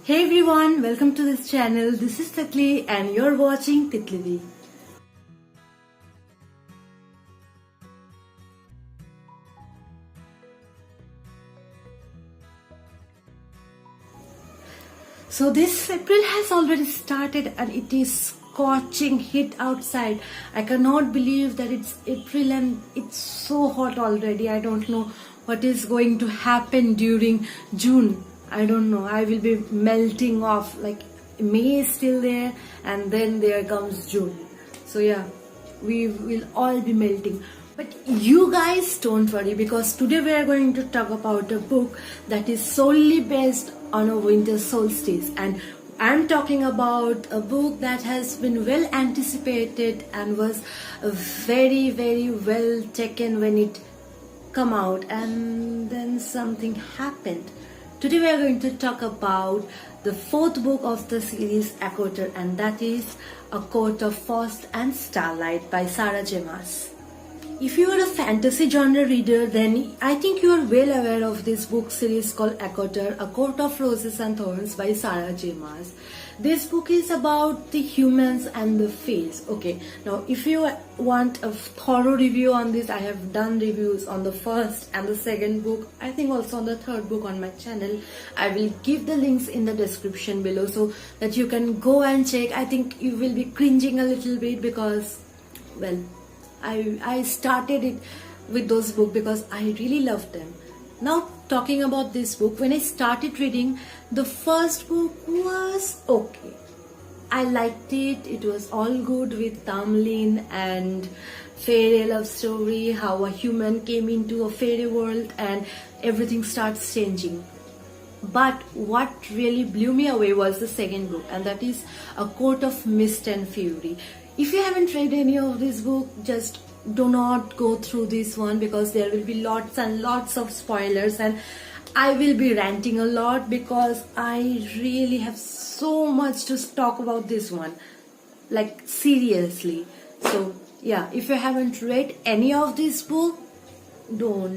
Hey everyone, welcome to this channel. This is Titli and you're watching Titli. So this April has already started and it is scorching heat outside. I cannot believe that it's April and it's so hot already. I don't know what is going to happen during June. I don't know. I will be melting off. Like May is still there and then there comes June. So yeah, we will all be melting. But you guys don't worry, because today we are going to talk about a book that is solely based on a winter solstice, and I'm talking about a book that has been well anticipated and was very well taken when it come out, and then something happened. Today we are going to talk about the fourth book of the series A Quarter, and that is A Court of Frost and Starlight by Sarah J. Maas. If you are a fantasy genre reader, then I think you are well aware of this book series called A Quarter, A Court of Roses and Thorns by Sarah J. Maas. This book is about the humans and the fays. Okay, now if you want a thorough review on this, I have done reviews on the first and the second book. I think also on the third book on my channel. I will give the links in the description below so that you can go and check. I think you will be cringing a little bit because, well, I started it with those books because I really loved them. Now talking about this book, when I started reading, the first book was okay. I liked it. It was all good with Tamlin and fairy love story, how a human came into a fairy world and everything starts changing. But what really blew me away was the second book, and that is A Court of Mist and Fury. If you haven't read any of this book, just do not go through this one because there will be lots and lots of spoilers, and I will be ranting a lot because I really have so much to talk about this one, like seriously. So yeah, if you haven't read any of this book, do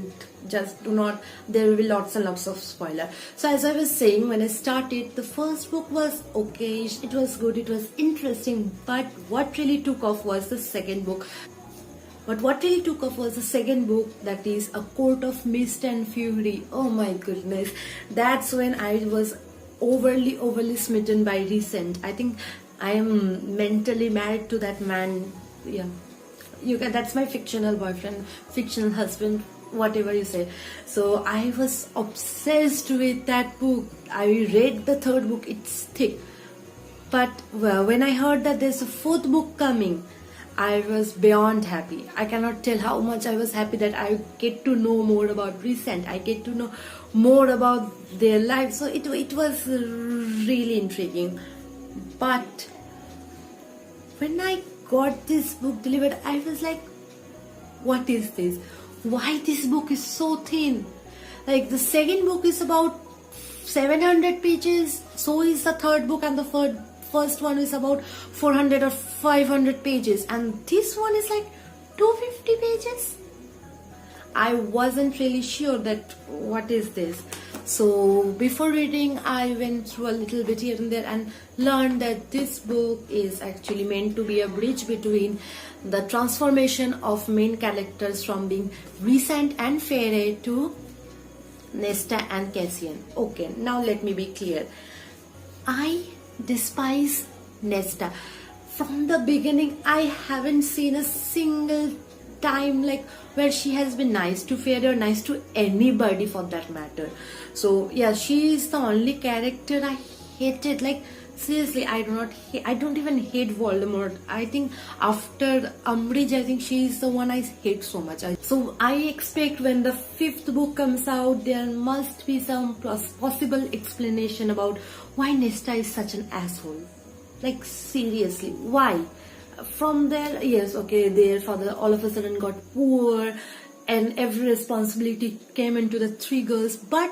not, there will be lots and lots of spoiler. So as I was saying, when I started, the first book was okay, it was good, it was interesting, but what really took off was the second book. That is A Court of Mist and Fury. Oh my goodness, that's when I was overly smitten by Rant. I think I am mentally married to that man. Yeah, that's my fictional boyfriend, fictional husband, whatever you say. So I was obsessed with that book. I read the third book, it's thick, but well, when I heard that there's a fourth book coming, I was beyond happy. I cannot tell how much I was happy that I get to know more about Rant. I get to know more about their lives. So it was really intriguing. But when I got this book delivered, I was like, what is this? Why this book is so thin? Like the second book is about 700 pages, so is the third book, and the first one is about 400 or 500 pages, and this one is like 250 pages. I wasn't really sure that what is this. So before reading, I went through a little bit here and there and learned that this book is actually meant to be a bridge between the transformation of main characters from being Rant and Fairy to Nesta and Cassian. Okay, now let me be clear. I despise Nesta. From the beginning, I haven't seen a single time like where she has been nice to Fairy or nice to anybody for that matter. So yeah, she is the only character I hated. Like seriously, I don't even hate Voldemort. I think after Umbridge, I think she is the one I hate so much. So I expect when the fifth book comes out, there must be some possible explanation about why Nesta is such an asshole. Like seriously, why? From there, yes, okay, their father all of a sudden got poor and every responsibility came into the three girls. But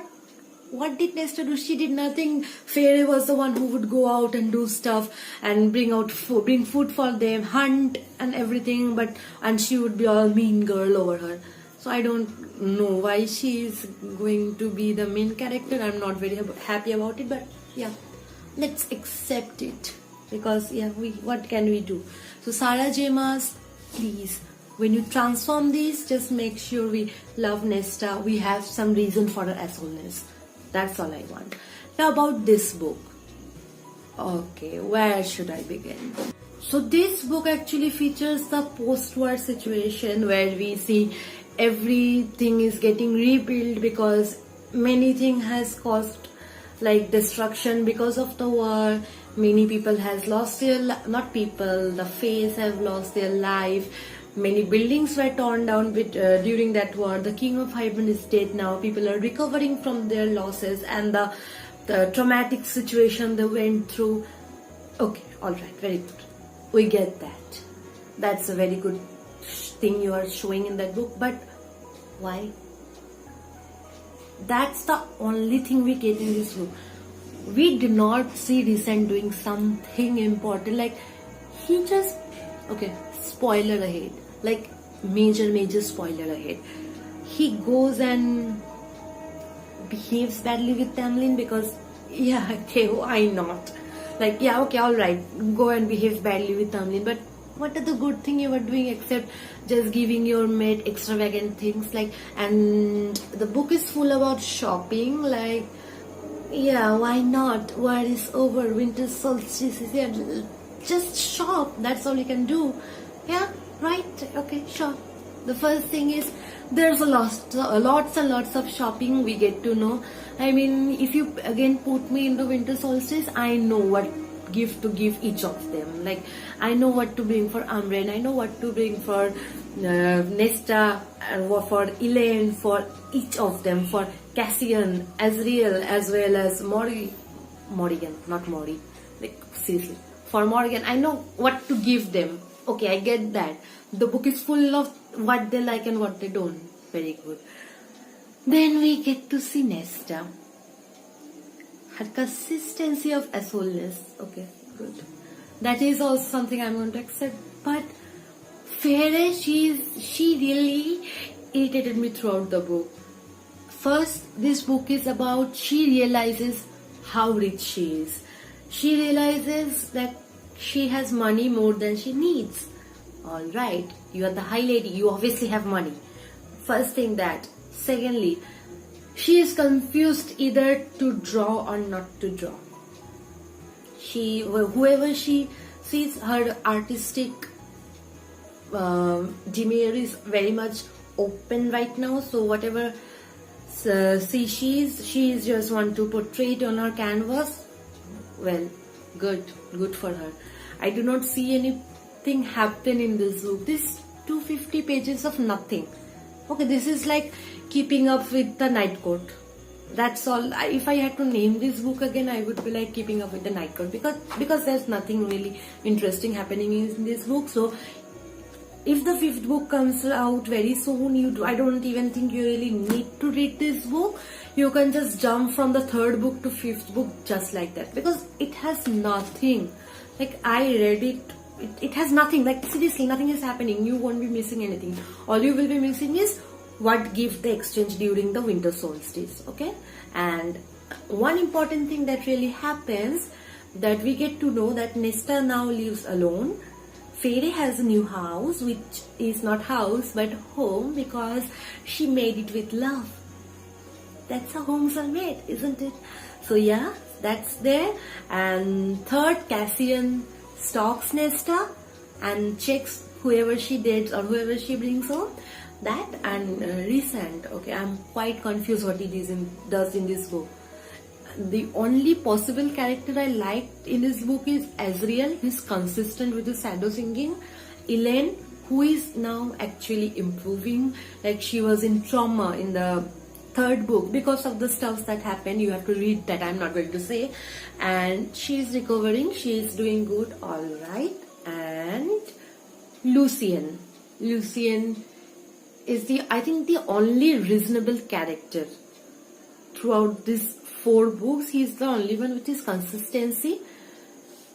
what did Nesta do? She did nothing. Fairy was the one who would go out and do stuff and bring food for them, hunt and everything, and she would be all mean girl over her. So I don't know why she is going to be the main character. I'm not very happy about it, but yeah. let's accept it, because yeah, what can we do? So Sarah J Maas, please, when you transform these, just make sure we love Nesta. We have some reason for her assholeness. That's all I want. Now about this book. Okay, where should I begin? So this book actually features the post-war situation where we see everything is getting rebuilt because many things has caused like destruction because of the war. Many people has lost their, not people, the Fays have lost their life. Many buildings were torn down during that war. The King of Hyben is dead now. People are recovering from their losses and the traumatic situation they went through. Okay, alright, very good. We get that. That's a very good thing you are showing in that book. But why? That's the only thing we get in this book. We do not see Rant doing something important. Like, he just... Okay, spoiler ahead. Like, major spoiler ahead. He goes and behaves badly with Tamlin because... Yeah, okay, why not? Like, yeah, okay, alright, go and behave badly with Tamlin, but what are the good thing you were doing except just giving your mate extravagant things? Like, and the book is full about shopping, like, yeah, why not? War is over, winter solstice is here, just shop, that's all you can do. Yeah, right, okay, sure. The first thing is, there's lots and lots of shopping we get to know. I mean, if you again put me into winter solstice, I know what gift to give each of them. Like, I know what to bring for Amren, I know what to bring for Nesta, for Elaine, for each of them, for Cassian, Azriel, as well as Morrigan, not Mori. Like, seriously. For Morrigan, I know what to give them. Okay, I get that. The book is full of what they like and what they don't. Very good. Then we get to see Nesta. Her consistency of assholeness. Okay, good. That is also something I'm going to accept. But Feyre, she really irritated me throughout the book. First, this book is about, she realizes how rich she is. She realizes that she has money more than she needs. Alright, you are the high lady, you obviously have money. First thing that. Secondly, she is confused either to draw or not to draw. Whoever she sees, her artistic demeanor is very much open right now. So whatever she is just want to portray it on her canvas. Well, good for her. I do not see anything happen in this book. This 250 pages of nothing. Okay, this is like keeping up with the Night Court. That's all. If I had to name this book again, I would be like keeping up with the Night Court, because there's nothing really interesting happening in this book. So if the 5th book comes out very soon, I don't even think you really need to read this book. You can just jump from the 3rd book to 5th book just like that, because it has nothing. Like, I read it. It has nothing. Like, seriously, nothing is happening. You won't be missing anything. All you will be missing is what gift they exchange during the winter solstice. Okay? And one important thing that really happens, that we get to know that Nesta now lives alone. Feyre has a new house, which is not house but home, because she made it with love. That's how homes are made, isn't it? So yeah, that's there. And third, Cassian stalks Nesta and checks whoever she dates or whoever she brings home. That and Rant. Okay, I'm quite confused what he does in this book. The only possible character I liked in this book is Azriel, who is consistent with his shadow singing. Elaine, who is now actually improving. Like, she was in trauma in the 3rd book because of the stuff that happened. You have to read that, I'm not going to say. And she is recovering, she is doing good, alright. And Lucien is I think the only reasonable character throughout these 4 books. He's the only one with his consistency.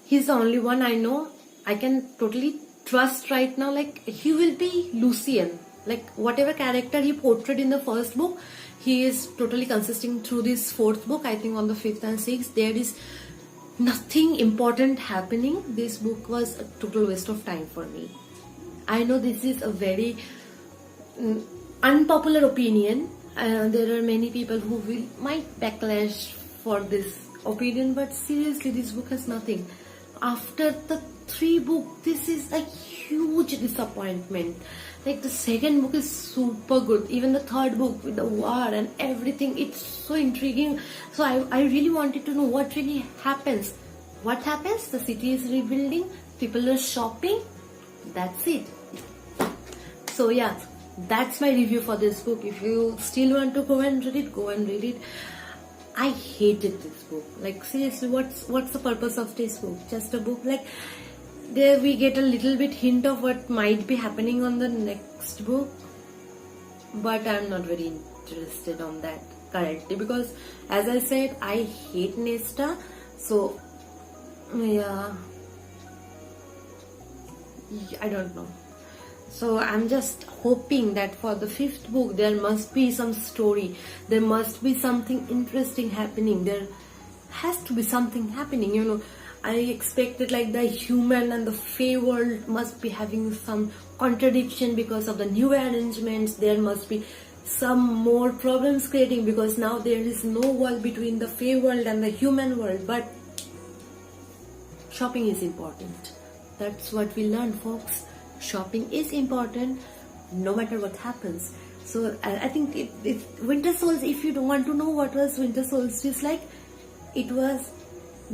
He's the only one I know I can totally trust right now. Like, he will be Lucien. Like, whatever character he portrayed in the 1st book, he is totally consistent through this 4th book. I think on the 5th and 6th there is nothing important happening. This book was a total waste of time for me. I know this is a very unpopular opinion. There are many people who might backlash for this opinion, but seriously, this book has nothing. After the 3 books, this is a huge disappointment. Like, the second book is super good. Even the third book with the war and everything, it's so intriguing. So I really wanted to know what really happens. What happens? The city is rebuilding. People are shopping. That's it. So yeah, that's my review for this book. If you still want to go and read it, go and read it. I hated this book. Like, seriously, what's the purpose of this book? Just a book? Like, there we get a little bit hint of what might be happening on the next book, but I'm not very interested on that currently, because as I said, I hate Nesta. So yeah, I don't know. So I'm just hoping that for the 5th book there must be some story, there must be something interesting happening, there has to be something happening, you know. I expected like the human and the Fae world must be having some contradiction because of the new arrangements. There must be some more problems creating because now there is no wall between the Fae world and the human world. But shopping is important. That's what we learned, folks. Shopping is important no matter what happens. So I think Winter Solstice, if you don't want to know what was Winter Solstice like, it was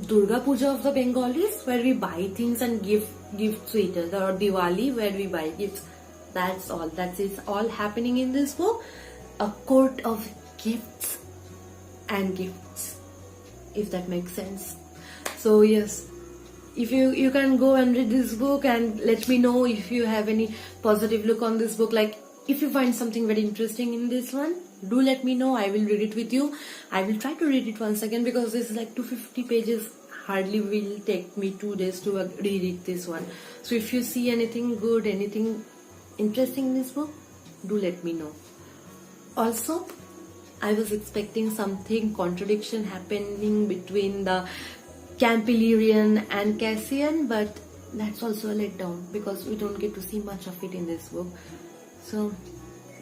Durga Puja of the Bengalis, where we buy things and give gifts to each other, or Diwali, where we buy gifts. That's all. That is all happening in this book. A court of gifts and gifts, if that makes sense. So yes, if you can go and read this book and let me know if you have any positive look on this book. Like, if you find something very interesting in this one, do let me know. I will read it with you. I will try to read it once again, because this is like 250 pages. Hardly will take me 2 days to reread this one. So if you see anything good, anything interesting in this book, do let me know. Also, I was expecting something contradiction happening between the Campilerian and Cassian, but that's also a letdown because we don't get to see much of it in this book. So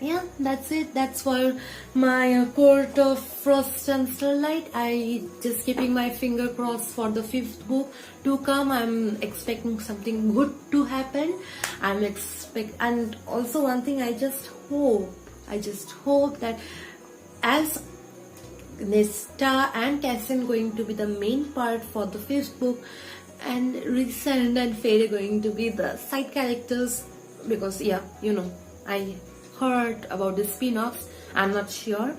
yeah, that's it. That's for my Court of Frost and Starlight. I just keeping my finger crossed for the 5th book to come. I'm expecting something good to happen. And also one thing, I just hope that as Nesta and Cassian going to be the main part for the 5th book, and Rysand and Fade are going to be the side characters, because yeah, you know, I heard about the spin-offs. I'm not sure.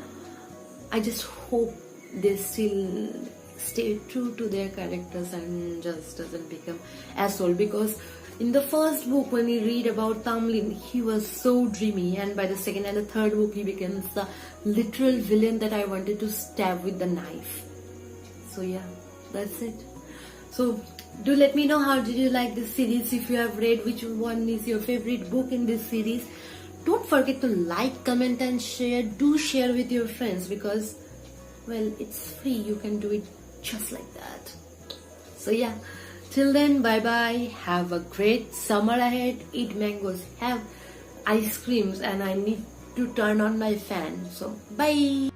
I just hope they still stay true to their characters and just doesn't become asshole, because in the 1st book, when we read about Tamlin, he was so dreamy, and by the 2nd and the 3rd book he becomes the literal villain that I wanted to stab with the knife. So yeah, that's it. So do let me know how did you like this series. If you have read, which one is your favorite book in this series. Don't forget to like, comment and share. Do share with your friends, because, well, it's free. You can do it just like that. So yeah, till then, bye bye. Have a great summer ahead. Eat mangoes, have ice creams, and I need to turn on my fan. So bye.